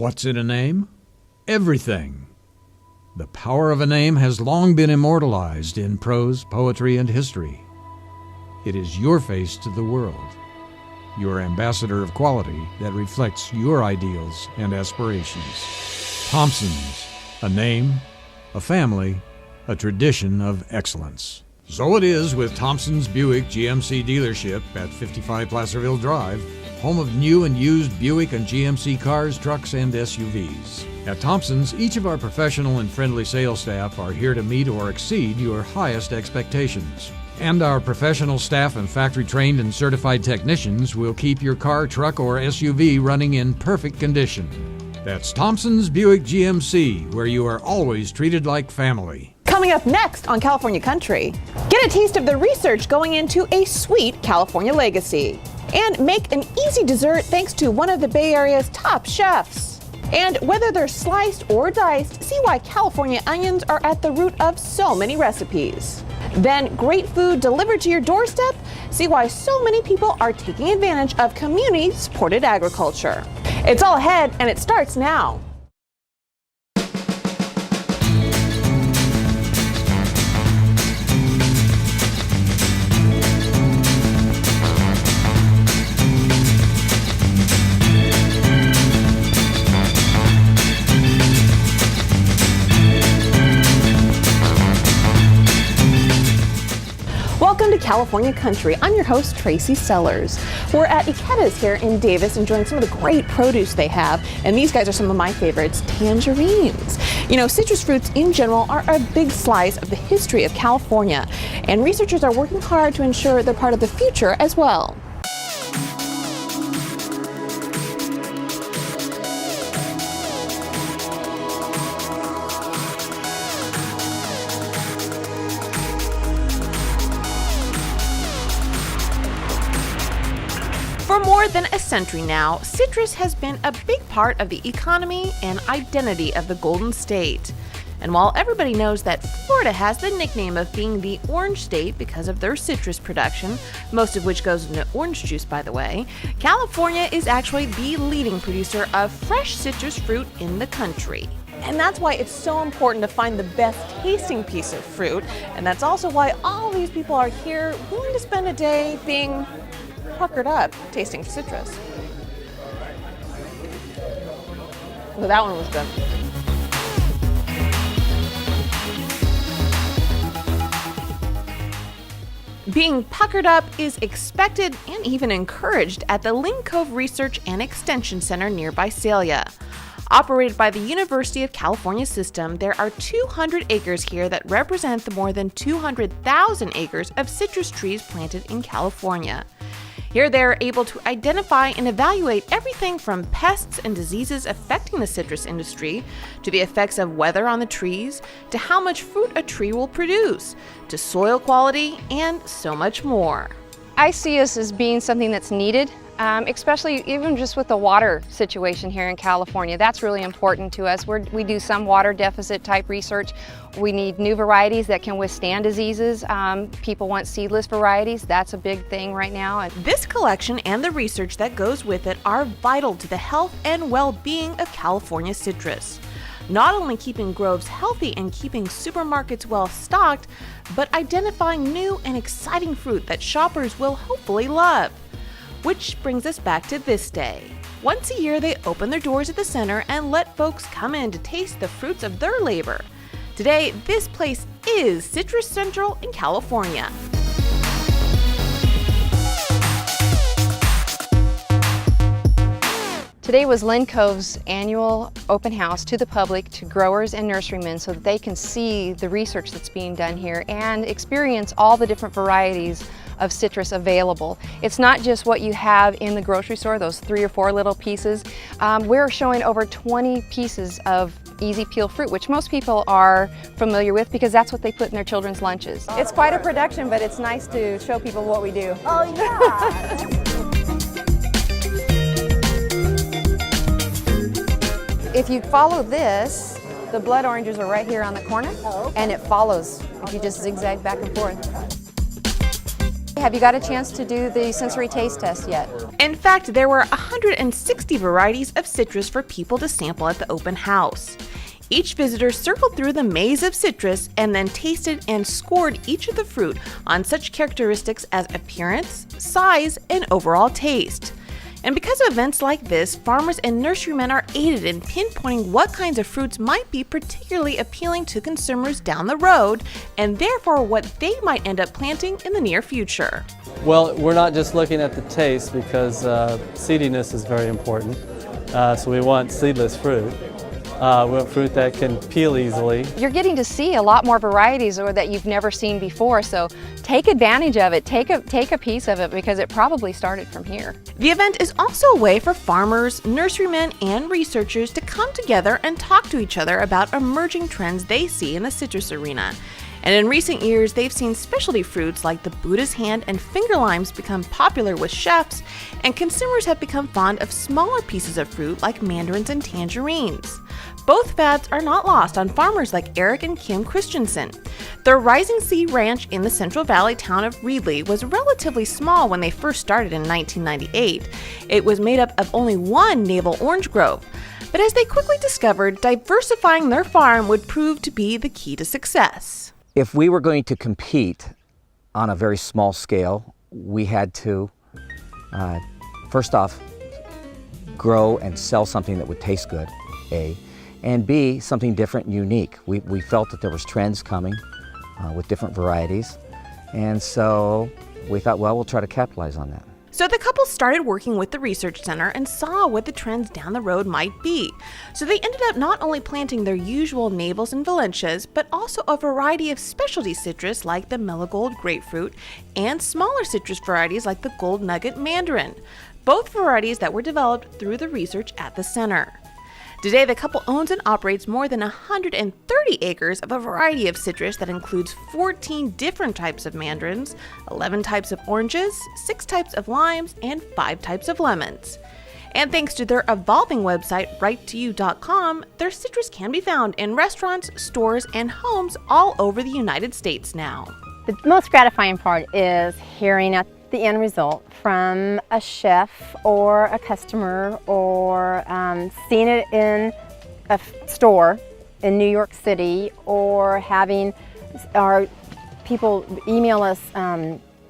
What's in a name? Everything. The power of a name has long been immortalized in prose, poetry, and history. It is your face to the world, your ambassador of quality that reflects your ideals and aspirations. Thompson's, a name, a family, a tradition of excellence. So it is with Thompson's Buick GMC dealership at 55 Placerville Drive, home of new and used Buick and GMC cars, trucks, and SUVs. At Thompson's, each of our professional and friendly sales staff are here to meet or exceed your highest expectations. And our professional staff and factory-trained and certified technicians will keep your car, truck, or SUV running in perfect condition. That's Thompson's Buick GMC, where you are always treated like family. Coming up next on California Country, get a taste of the research going into a sweet California legacy. And make an easy dessert thanks to one of the Bay Area's top chefs. And whether they're sliced or diced, see why California onions are at the root of so many recipes. Then great food delivered to your doorstep, see why so many people are taking advantage of community-supported agriculture. It's all ahead, and it starts now. Welcome to California Country. I'm your host, Tracy Sellers. We're at Ikeda's here in Davis, enjoying some of the great produce they have. And these guys are some of my favorites, tangerines. You know, citrus fruits in general are a big slice of the history of California. And researchers are working hard to ensure they're part of the future as well. For more than a century now, citrus has been a big part of the economy and identity of the Golden State. And while everybody knows that Florida has the nickname of being the Orange State because of their citrus production, most of which goes into orange juice, by the way, California is actually the leading producer of fresh citrus fruit in the country. And that's why it's so important to find the best tasting piece of fruit. And that's also why all these people are here willing to spend a day being puckered up tasting citrus. Well, that one was good. Being puckered up is expected and even encouraged at the Lynn Cove Research and Extension Center near Visalia. Operated by the University of California system, there are 200 acres here that represent the more than 200,000 acres of citrus trees planted in California. Here they're able to identify and evaluate everything from pests and diseases affecting the citrus industry, to the effects of weather on the trees, to how much fruit a tree will produce, to soil quality, and so much more. I see us as being something that's needed, especially even just with the water situation here in California. That's really important to us. We do some water deficit type research. We need new varieties that can withstand diseases. People want seedless varieties. That's a big thing right now. This collection and the research that goes with it are vital to the health and well-being of California citrus. Not only keeping groves healthy and keeping supermarkets well stocked, but identifying new and exciting fruit that shoppers will hopefully love. Which brings us back to this day. Once a year, they open their doors at the center and let folks come in to taste the fruits of their labor. Today, this place is Citrus Central in California. Today was Lynn Cove's annual open house to the public, to growers and nurserymen, so that they can see the research that's being done here and experience all the different varieties of citrus available. It's not just what you have in the grocery store, those 3 or 4 little pieces. We're showing over 20 pieces of easy peel fruit, which most people are familiar with because that's what they put in their children's lunches. It's quite a production, but it's nice to show people what we do. Oh yeah! If you follow this, the blood oranges are right here on the corner, and it follows if you just zigzag back and forth. Have you got a chance to do the sensory taste test yet? In fact, there were 160 varieties of citrus for people to sample at the open house. Each visitor circled through the maze of citrus and then tasted and scored each of the fruit on such characteristics as appearance, size, and overall taste. And because of events like this, farmers and nurserymen are aided in pinpointing what kinds of fruits might be particularly appealing to consumers down the road, and therefore what they might end up planting in the near future. Well, we're not just looking at the taste because seediness is very important. So we want seedless fruit. We want fruit that can peel easily. You're getting to see a lot more varieties or that you've never seen before, so take advantage of it. Take a piece of it because it probably started from here. The event is also a way for farmers, nurserymen, and researchers to come together and talk to each other about emerging trends they see in the citrus arena. And in recent years, they've seen specialty fruits like the Buddha's hand and finger limes become popular with chefs, and consumers have become fond of smaller pieces of fruit like mandarins and tangerines. Both fads are not lost on farmers like Eric and Kim Christensen. Their Rising Sea Ranch in the Central Valley town of Reedley was relatively small when they first started in 1998. It was made up of only one navel orange grove. But as they quickly discovered, diversifying their farm would prove to be the key to success. If we were going to compete on a very small scale, we had to, first off, grow and sell something that would taste good, A, and B, something different and unique. We felt that there was trends coming with different varieties, and so we thought, well, we'll try to capitalize on that. So the couple started working with the research center and saw what the trends down the road might be. So they ended up not only planting their usual navels and valencias, but also a variety of specialty citrus like the mellow gold grapefruit and smaller citrus varieties like the gold nugget mandarin, both varieties that were developed through the research at the center. Today, the couple owns and operates more than 130 acres of a variety of citrus that includes 14 different types of mandarins, 11 types of oranges, 6 types of limes, and 5 types of lemons. And thanks to their evolving website, right2you.com, their citrus can be found in restaurants, stores, and homes all over the United States now. The most gratifying part is hearing at the end result from a chef or a customer or seeing it in a store in New York City or having our people email us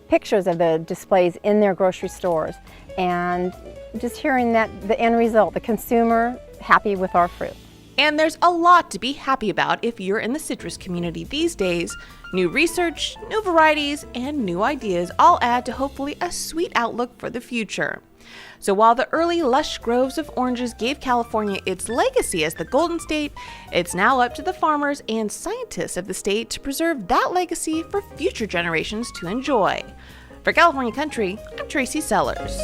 pictures of the displays in their grocery stores and just hearing that the end result, the consumer happy with our fruit. And there's a lot to be happy about if you're in the citrus community these days. New research, new varieties, and new ideas all add to hopefully a sweet outlook for the future. So while the early lush groves of oranges gave California its legacy as the Golden State, it's now up to the farmers and scientists of the state to preserve that legacy for future generations to enjoy. For California Country, I'm Tracy Sellers.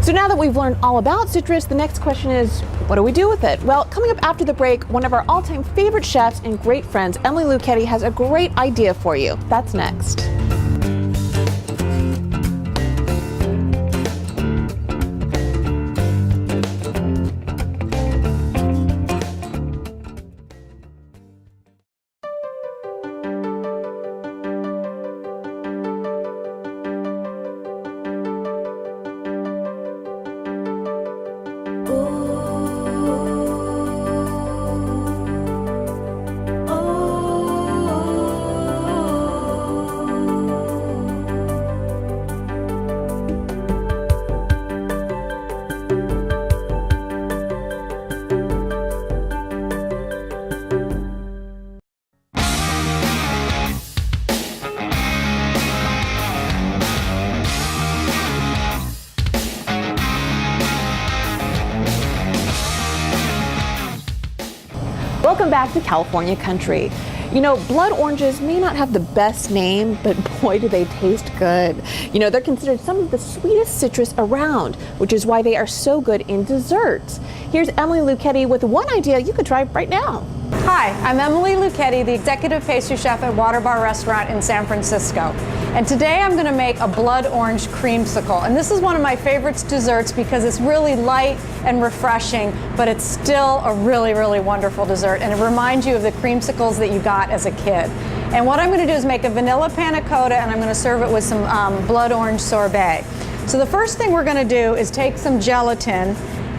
So now that we've learned all about citrus, the next question is, what do we do with it? Well, coming up after the break, one of our all-time favorite chefs and great friends, Emily Lucchetti, has a great idea for you. That's next. Welcome back to California Country. You know, blood oranges may not have the best name, but boy, do they taste good. You know, they're considered some of the sweetest citrus around, which is why they are so good in desserts. Here's Emily Lucchetti with one idea you could try right now. Hi, I'm Emily Lucchetti, the Executive Pastry Chef at Water Bar Restaurant in San Francisco. And today I'm going to make a blood orange creamsicle. And this is one of my favorite desserts because it's really light and refreshing, but it's still a really, really wonderful dessert. And it reminds you of the creamsicles that you got as a kid. And what I'm going to do is make a vanilla panna cotta, and I'm going to serve it with some blood orange sorbet. So the first thing we're going to do is take some gelatin,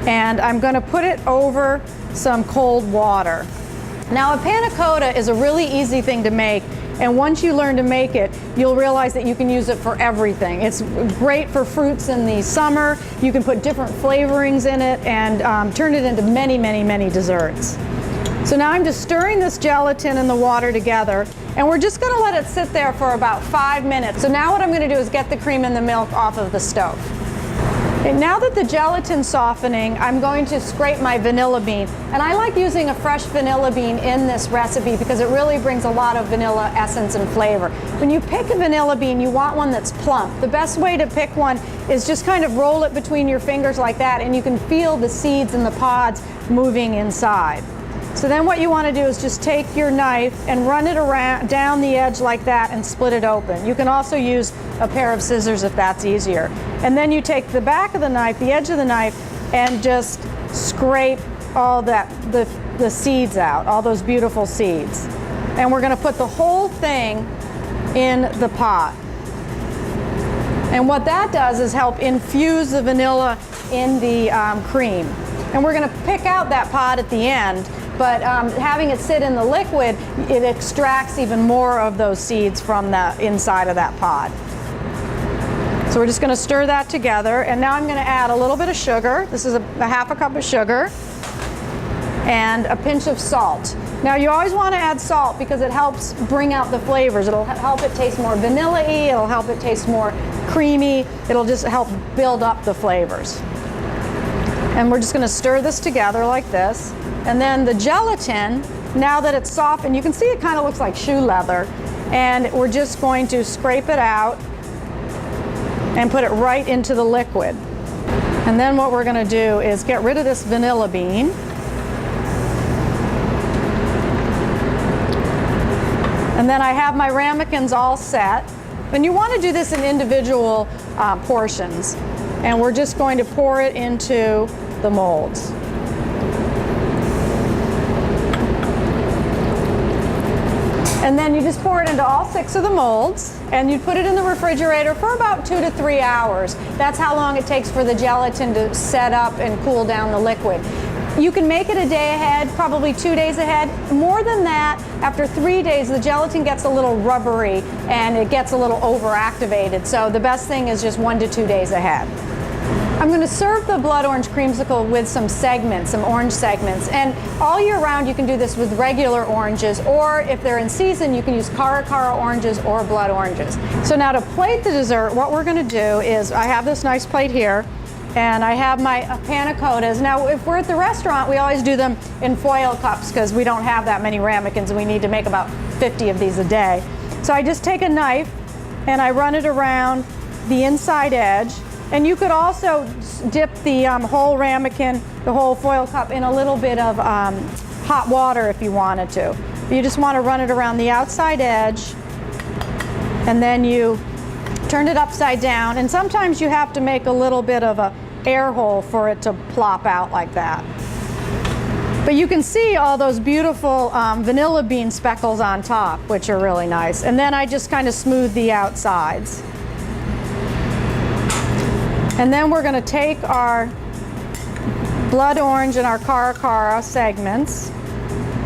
and I'm going to put it over some cold water. Now, a panna cotta is a really easy thing to make, and once you learn to make it, you'll realize that you can use it for everything. It's great for fruits in the summer. You can put different flavorings in it and turn it into many, many, many desserts. So now I'm just stirring this gelatin and the water together, and we're just going to let it sit there for about 5 minutes. So now what I'm going to do is get the cream and the milk off of the stove. And now that the gelatin's softening, I'm going to scrape my vanilla bean. And I like using a fresh vanilla bean in this recipe because it really brings a lot of vanilla essence and flavor. When you pick a vanilla bean, you want one that's plump. The best way to pick one is just kind of roll it between your fingers like that, and you can feel the seeds and the pods moving inside. So then what you want to do is just take your knife and run it around down the edge like that and split it open. You can also use a pair of scissors if that's easier. And then you take the back of the knife, the edge of the knife, and just scrape all that, the seeds out, all those beautiful seeds. And we're going to put the whole thing in the pot. And what that does is help infuse the vanilla in the cream. And we're going to pick out that pod at the end, but having it sit in the liquid, it extracts even more of those seeds from the inside of that pod. So we're just going to stir that together, and now I'm going to add a little bit of sugar. This is a half a cup of sugar and a pinch of salt. Now you always want to add salt because it helps bring out the flavors. It'll help it taste more vanilla-y, it'll help it taste more creamy, it'll just help build up the flavors. And we're just going to stir this together like this. And then the gelatin, now that it's softened, you can see it kind of looks like shoe leather. And we're just going to scrape it out and put it right into the liquid. And then what we're going to do is get rid of this vanilla bean. And then I have my ramekins all set. And you want to do this in individual portions. And we're just going to pour it into the molds. And then you just pour it into all 6 of the molds, and you put it in the refrigerator for about 2 to 3 hours. That's how long it takes for the gelatin to set up and cool down the liquid. You can make it a day ahead, probably 2 days ahead. More than that, after 3 days, the gelatin gets a little rubbery and it gets a little overactivated. So the best thing is just 1 to 2 days ahead. I'm going to serve the blood orange creamsicle with some segments, some orange segments. And all year round you can do this with regular oranges, or if they're in season you can use cara oranges or blood oranges. So now to plate the dessert, what we're going to do is I have this nice plate here, and I have my panna cottas. Now if we're at the restaurant, we always do them in foil cups because we don't have that many ramekins and we need to make about 50 of these a day. So I just take a knife and I run it around the inside edge. And you could also dip the whole ramekin, the whole foil cup, in a little bit of hot water if you wanted to. You just want to run it around the outside edge, and then you turn it upside down. And sometimes you have to make a little bit of an air hole for it to plop out like that. But you can see all those beautiful vanilla bean speckles on top, which are really nice. And then I just kind of smooth the outsides. And then we're going to take our blood orange and our cara segments,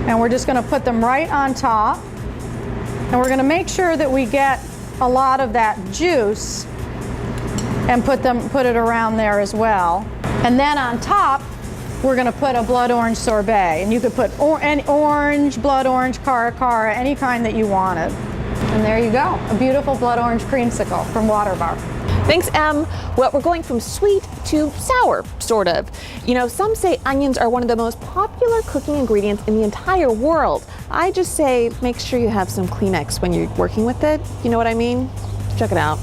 and we're just going to put them right on top. And we're going to make sure that we get a lot of that juice and put it around there as well. And then on top, we're going to put a blood orange sorbet. And you could put any orange, blood orange, cara, any kind that you wanted. And there you go, a beautiful blood orange creamsicle from Water Bar. Thanks, Em. Well, we're going from sweet to sour, sort of. You know, some say onions are one of the most popular cooking ingredients in the entire world. I just say make sure you have some Kleenex when you're working with it. You know what I mean? Check it out.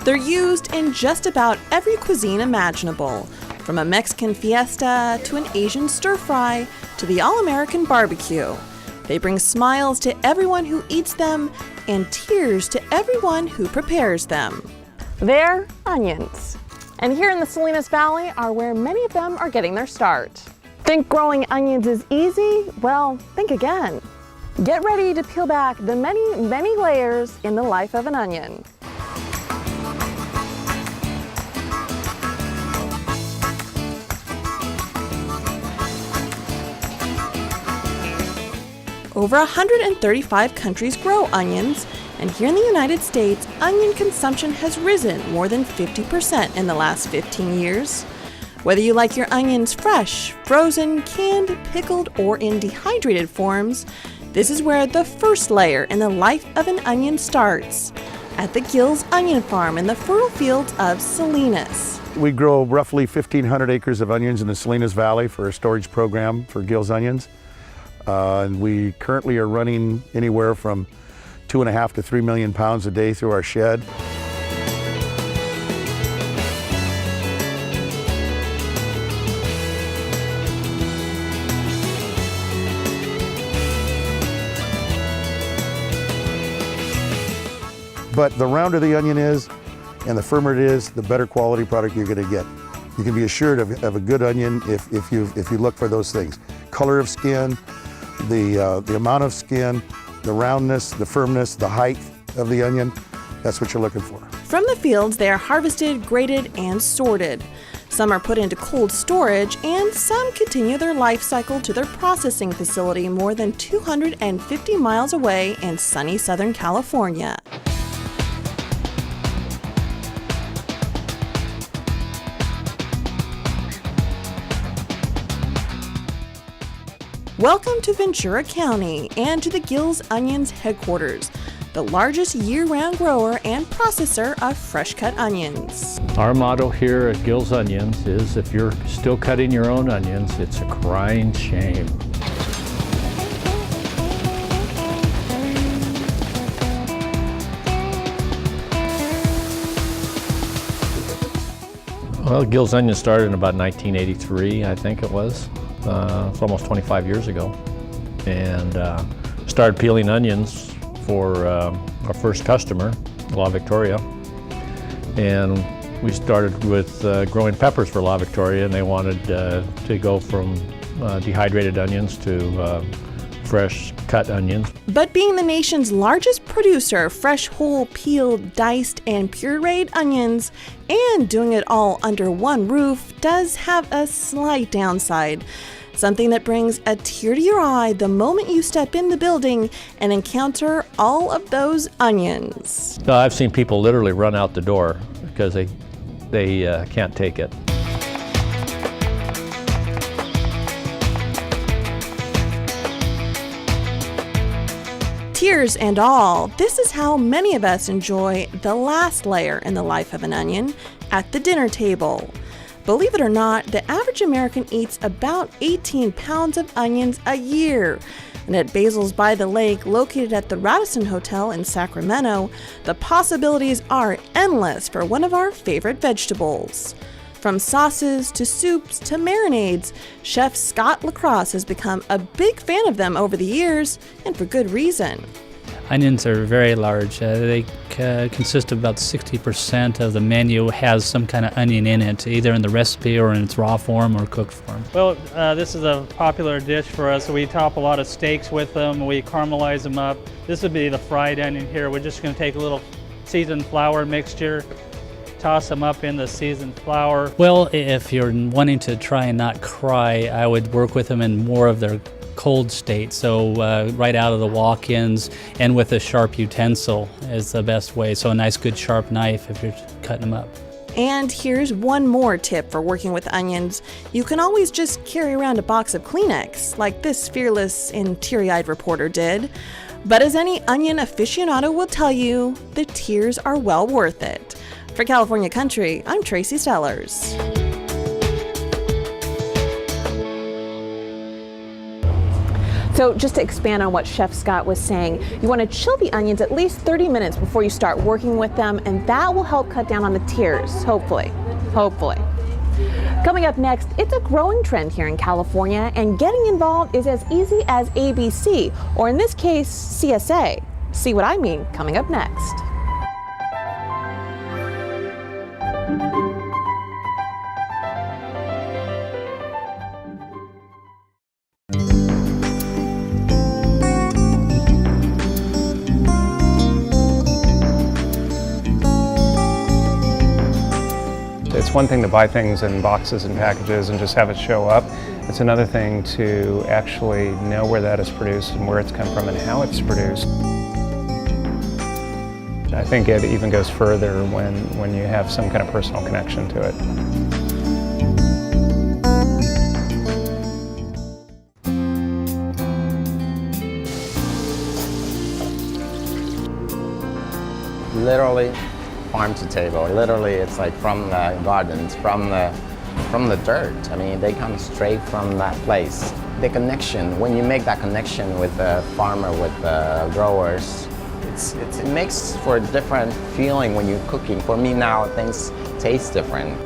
They're used in just about every cuisine imaginable, from a Mexican fiesta to an Asian stir-fry to the all-American barbecue. They bring smiles to everyone who eats them and tears to everyone who prepares them. They're onions. And here in the Salinas Valley are where many of them are getting their start. Think growing onions is easy? Well, think again. Get ready to peel back the many, many layers in the life of an onion. Over 135 countries grow onions, and here in the United States, onion consumption has risen more than 50% in the last 15 years. Whether you like your onions fresh, frozen, canned, pickled, or in dehydrated forms, this is where the first layer in the life of an onion starts, at the Gill's Onion Farm in the fertile fields of Salinas. We grow roughly 1,500 acres of onions in the Salinas Valley for a storage program for Gill's Onions. And we currently are running anywhere from 2.5 to 3 million pounds a day through our shed. But the rounder the onion is and the firmer it is, the better quality product you're going to get. You can be assured of a good onion if you look for those things. Color of skin, the amount of skin, the roundness, the firmness, the height of the onion, that's what you're looking for. From the fields, they are harvested, graded, and sorted. Some are put into cold storage, and some continue their life cycle to their processing facility more than 250 miles away in sunny Southern California. Welcome to Ventura County and to the Gill's Onions headquarters, the largest year-round grower and processor of fresh-cut onions. Our motto here at Gill's Onions is, if you're still cutting your own onions, it's a crying shame. Well, Gill's Onions started in about 1983, I think it was. It's almost 25 years ago, and started peeling onions for our first customer, La Victoria, and we started with growing peppers for La Victoria, and they wanted to go from dehydrated onions to fresh cut onions. But being the nation's largest producer of fresh, whole, peeled, diced, and pureed onions, and doing it all under one roof, does have a slight downside. Something that brings a tear to your eye the moment you step in the building and encounter all of those onions. I've seen people literally run out the door because they can't take it. Tears and all, this is how many of us enjoy the last layer in the life of an onion, at the dinner table. Believe it or not, the average American eats about 18 pounds of onions a year. And at Basil's by the Lake, located at the Radisson Hotel in Sacramento, the possibilities are endless for one of our favorite vegetables. From sauces to soups to marinades, Chef Scott LaCrosse has become a big fan of them over the years, and for good reason. Onions are very large. They consist of about 60% of the menu has some kind of onion in it, either in the recipe or in its raw form or cooked form. Well, this is a popular dish for us. We top a lot of steaks with them. We caramelize them up. This would be the fried onion here. We're just going to take a little seasoned flour mixture, toss them up in the seasoned flour. Well, if you're wanting to try and not cry, I would work with them in more of their cold state, so right out of the walk-ins, and with a sharp utensil is the best way, so a nice good sharp knife if you're cutting them up. And here's one more tip for working with onions. You can always just carry around a box of Kleenex, like this fearless and teary-eyed reporter did. But as any onion aficionado will tell you, the tears are well worth it. For California Country, I'm Tracy Stellers. So just to expand on what Chef Scott was saying, you want to chill the onions at least 30 minutes before you start working with them, and that will help cut down on the tears, hopefully. Coming up next, it's a growing trend here in California, and getting involved is as easy as ABC, or in this case, CSA. See what I mean coming up next. It's one thing to buy things in boxes and packages and just have it show up. It's another thing to actually know where that is produced and where it's come from and how it's produced. I think it even goes further when you have some kind of personal connection to it. Literally farm to table. Literally, it's like from the gardens, from the dirt. I mean, they come straight from that place. The connection, when you make that connection with the farmer, with the growers, it makes for a different feeling when you're cooking. For me now, things taste different.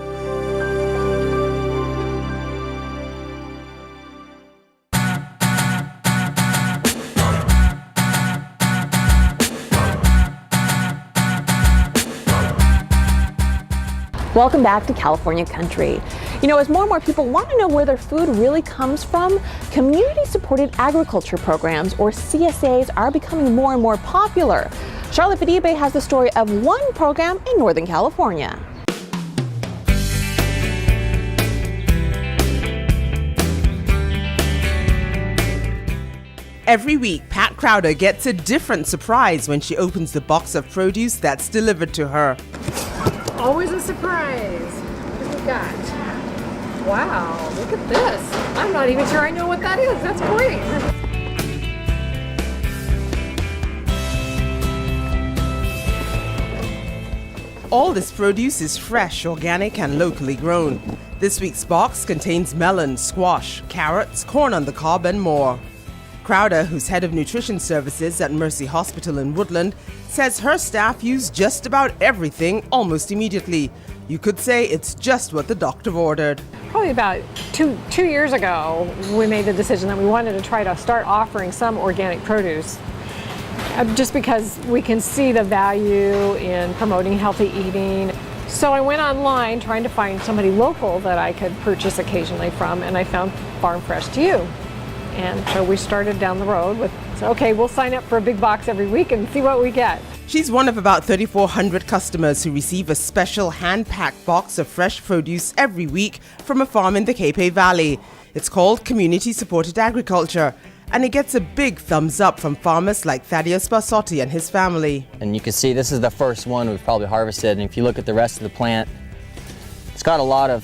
Welcome back to California Country. You know, as more and more people want to know where their food really comes from, community-supported agriculture programs, or CSAs, are becoming more and more popular. Charlotte Fedibe has the story of one program in Northern California. Every week, Pat Crowder gets a different surprise when she opens the box of produce that's delivered to her. Always a surprise. What do we got? Wow, look at this. I'm not even sure I know what that is. That's great. All this produce is fresh, organic, and locally grown. This week's box contains melon, squash, carrots, corn on the cob, and more. Crowder, who's head of nutrition services at Mercy Hospital in Woodland, says her staff use just about everything almost immediately. You could say it's just what the doctor ordered. Probably about two years ago, we made the decision that we wanted to try to start offering some organic produce. Just because we can see the value in promoting healthy eating. So I went online trying to find somebody local that I could purchase occasionally from, and I found Farm Fresh to You. And so we started down the road with, okay, we'll sign up for a big box every week and see what we get. She's one of about 3,400 customers who receive a special hand-packed box of fresh produce every week from a farm in the Capay Valley. It's called Community Supported Agriculture, and it gets a big thumbs up from farmers like Thaddeus Barsotti and his family. And you can see this is the first one we've probably harvested, and if you look at the rest of the plant, it's got a lot of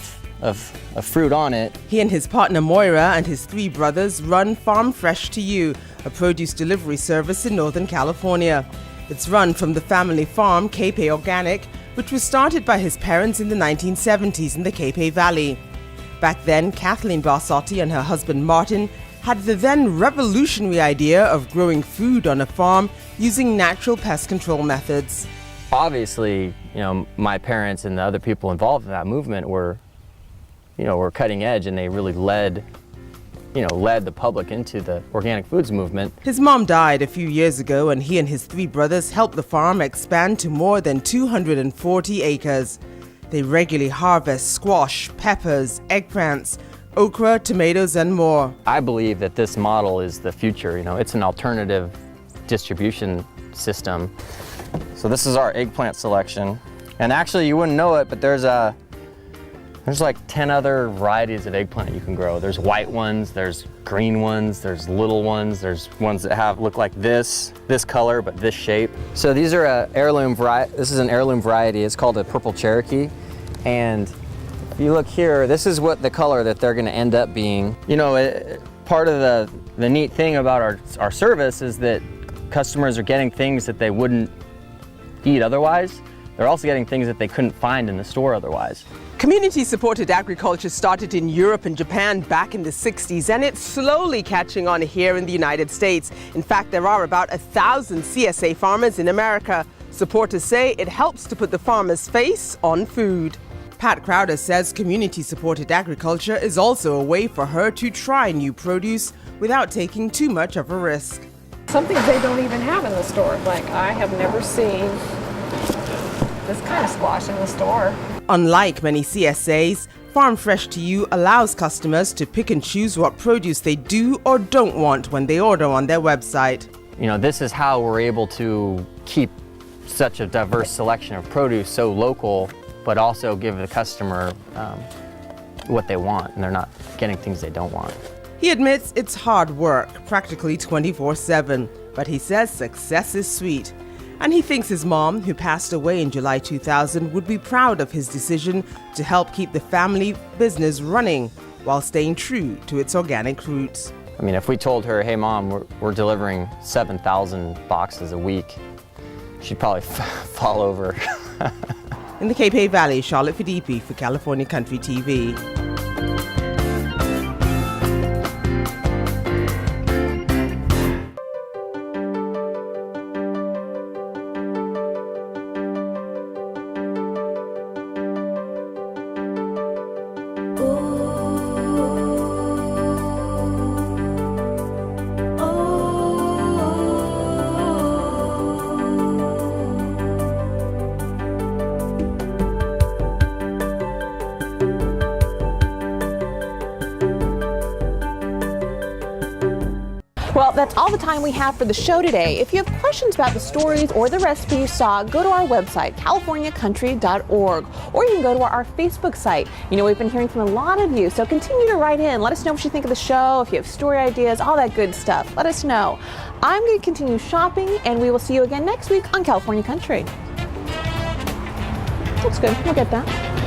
fruit on it. He and his partner Moira and his 3 brothers run Farm Fresh to You, a produce delivery service in Northern California. It's run from the family farm, Capay Organic, which was started by his parents in the 1970s in the Capay Valley. Back then, Kathleen Barsotti and her husband Martin had the then revolutionary idea of growing food on a farm using natural pest control methods. Obviously, you know, my parents and the other people involved in that movement were cutting edge, and they really led the public into the organic foods movement. His mom died a few years ago, and he and his 3 brothers helped the farm expand to more than 240 acres. They regularly harvest squash, peppers, eggplants, okra, tomatoes, and more. I believe that this model is the future. You know, it's an alternative distribution system. So this is our eggplant selection. And actually, you wouldn't know it, but there's like 10 other varieties of eggplant you can grow. There's white ones, there's green ones, there's little ones, there's ones that look like this color, but this shape. So these are heirloom variety. This is an heirloom variety. It's called a purple Cherokee. And if you look here, this is what the color that they're gonna end up being. You know, part of the neat thing about our service is that customers are getting things that they wouldn't eat otherwise. They're also getting things that they couldn't find in the store otherwise. Community-supported agriculture started in Europe and Japan back in the 60s, and it's slowly catching on here in the United States. In fact, there are about 1,000 CSA farmers in America. Supporters say it helps to put the farmer's face on food. Pat Crowder says community-supported agriculture is also a way for her to try new produce without taking too much of a risk. Some things they don't even have in the store. Like, I have never seen this kind of squash in the store. Unlike many CSAs, Farm Fresh to You allows customers to pick and choose what produce they do or don't want when they order on their website. You know, this is how we're able to keep such a diverse selection of produce so local, but also give the customer what they want, and they're not getting things they don't want. He admits it's hard work, practically 24/7, but he says success is sweet. And he thinks his mom, who passed away in July 2000, would be proud of his decision to help keep the family business running while staying true to its organic roots. I mean, if we told her, hey mom, we're delivering 7,000 boxes a week, she'd probably fall over. In the Cape Valley, Charlotte Fidipi for California Country TV. Well, that's all the time we have for the show today. If you have questions about the stories or the recipe you saw, go to our website, californiacountry.org, or you can go to our Facebook site. You know, we've been hearing from a lot of you, so continue to write in. Let us know what you think of the show, if you have story ideas, all that good stuff. Let us know. I'm going to continue shopping, and we will see you again next week on California Country. Looks good. We'll get that.